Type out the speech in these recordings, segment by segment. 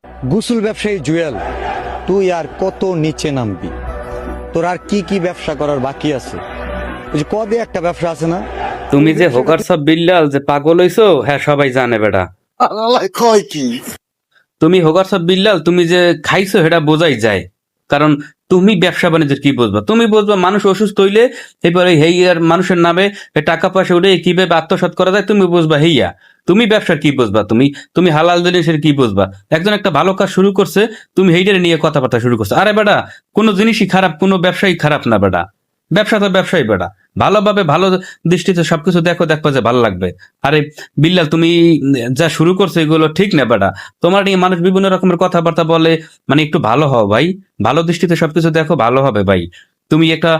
গুসুল ব্যবসায়ী জুয়েল, তুই আর কত নিচে নামবি? তোর আর কি কি ব্যবসা করার বাকি আছে? ওই যে কদে একটা ব্যবসা আছে না? তুমি যে হোগারসব বিল্লাল যে পাগল হইছো, হ্যাঁ সবাই জানে বেটা। কয় কি? তুমি হোগারসব বিল্লাল, তুমি যে খাইছো সেটা বোঝাই যায়। কারণ তুমি ব্যবসা বাণিজ্যের কি বুঝবা? তুমি বুঝবা মানুষ অসুস্থ হইলে এবারে হেই আর মানুষের নামে টাকা পয়সা উঠে কিভাবে আত্মসাৎ করা যায় তুমি বুঝবা হেইয়া। তুমি ব্যবসার কি বুঝবা? তুমি তুমি হালাল জিনিসের কি বুঝবা? একজন একটা ভালো কাজ শুরু করছে, তুমি হেইটার নিয়ে কথাবার্তা শুরু করছো। আরে বেটা, কোনো জিনিসই খারাপ, কোনো ব্যবসায়ী খারাপ না বেটা। ব্যবসা তো ব্যবসায়ী বেটা। ভালোভাবে ভালো দৃষ্টিতে সবকিছু দেখো, দেখবা যে ভালো লাগবে। আরে বিল্লাল, তুমি যা শুরু করছো এগুলো ঠিক না বেটা। তোমার নিয়ে মানুষ বিভিন্ন রকমের কথাবার্তা বলে, মানে একটু ভালো হও ভাই। ভালো দৃষ্টিতে সবকিছু দেখো, ভালো হবে ভাই। তুমি একটা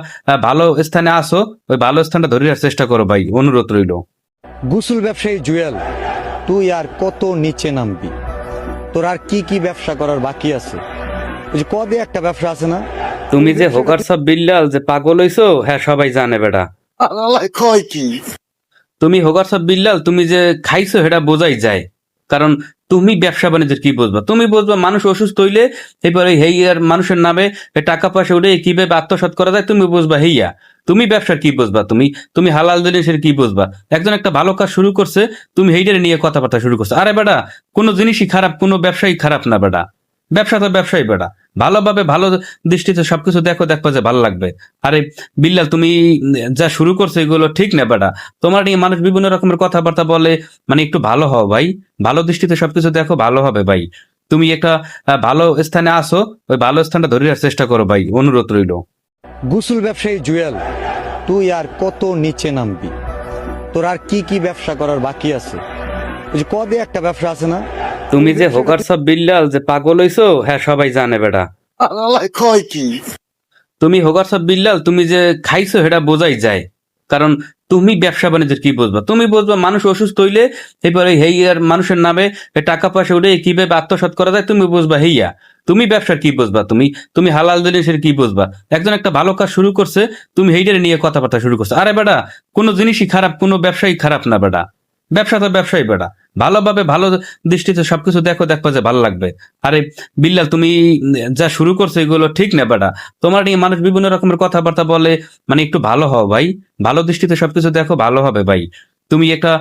ভালো স্থানে আসো, ওই ভালো স্থানটা ধরে রাখার চেষ্টা করো ভাই, অনুরোধ রইল। গুসুল ব্যবসায়ী জুয়েল, তুই আর কত নিচে নামবি? তোর আর কি কি ব্যবসা করার বাকি আছে? ওই যে কদে একটা ব্যবসা আছে না? তুমি যে হোগারসব বিল্লাল যে পাগল হইছো, হ্যাঁ সবাই জানে বেটা। কয় কি? তুমি হোগারসব বিল্লাল, তুমি যে খাইছো সেটা বোঝাই যায়। কারণ তুমি ব্যবসা বাণিজ্যের কি বুঝবা? তুমি বুঝবা মানুষ অসুস্থ হইলে এবারে হেই আর মানুষের নামে টাকা পয়সা উঠে কিভাবে আত্মসাৎ করা যায় তুমি বুঝবা হেইয়া। তুমি ব্যবসার কি বুঝবা? তুমি তুমি হালাল জিনিসের কি বুঝবা? একজন একটা ভালো কাজ শুরু করছে, তুমি হেইটার নিয়ে কথাবার্তা শুরু করছো। আরে বেটা, কোনো জিনিসই খারাপ, কোনো ব্যবসায়ী খারাপ না বেটা। ব্যবসা তো ব্যবসায়ী বেটা। ভালোভাবে ভালো দৃষ্টিতে সবকিছু দেখো, দেখবা যে ভালো লাগবে। আরে বিল্লাল, তুমি যা শুরু করছো এগুলো ঠিক না বেটা। তোমার নিয়ে মানুষ বিভিন্ন রকমের কথাবার্তা বলে, মানে একটু ভালো হও ভাই। ভালো দৃষ্টিতে সবকিছু দেখো, ভালো হবে ভাই। তুমি একটা ভালো স্থানে আসো, ওই ভালো স্থানটা ধরে রাখার চেষ্টা করো ভাই, অনুরোধ রইল। গুসুল ব্যবসায়ী জুয়েল, তুই আর কত নিচে নামবি? তোর আর কি কি ব্যবসা করার বাকি আছে? ওই যে কদে একটা ব্যবসা আছে না? তুমি যে হোগারসব বিল্লাল যে পাগল হইছো, হ্যাঁ সবাই জানে বেটা। কয় কি? তুমি হোগারসব বিল্লাল, তুমি যে খাইছো সেটা বোঝাই যায়। কারণ তুমি ব্যবসা বাণিজ্যের কি বুঝবা? তুমি বুঝবা মানুষ অসুস্থ হইলে এবারে হেই আর মানুষের নামে টাকা পয়সা উঠে কিভাবে আত্মসাৎ করা যায় তুমি বুঝবা হেইয়া। তুমি ব্যবসার কি বুঝবা? তুমি তুমি হালাল জিনিসের কি বুঝবা? একজন একটা ভালো কাজ শুরু করছে, তুমি হেইটার নিয়ে কথাবার্তা শুরু করছো। আরে বেটা, কোনো জিনিসই খারাপ, কোনো ব্যবসায়ী খারাপ না বেটা। ব্যবসা তো ব্যবসায়ী বেটা। ভালোভাবে ভালো দৃষ্টিতে সবকিছু দেখো, দেখবা যে ভালো লাগবে। আরে বিল্লাল, তুমি যা শুরু করছো এগুলো ঠিক না বেটা। তোমার নিয়ে মানুষ বিভিন্ন রকমের কথাবার্তা বলে, মানে একটু ভালো হও ভাই। ভালো দৃষ্টিতে সবকিছু দেখো, ভালো হবে ভাই। তুমি একটা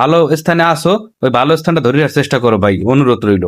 ভালো স্থানে আসো, ওই ভালো স্থানটা ধরে রাখার চেষ্টা করো ভাই, অনুরোধ রইল।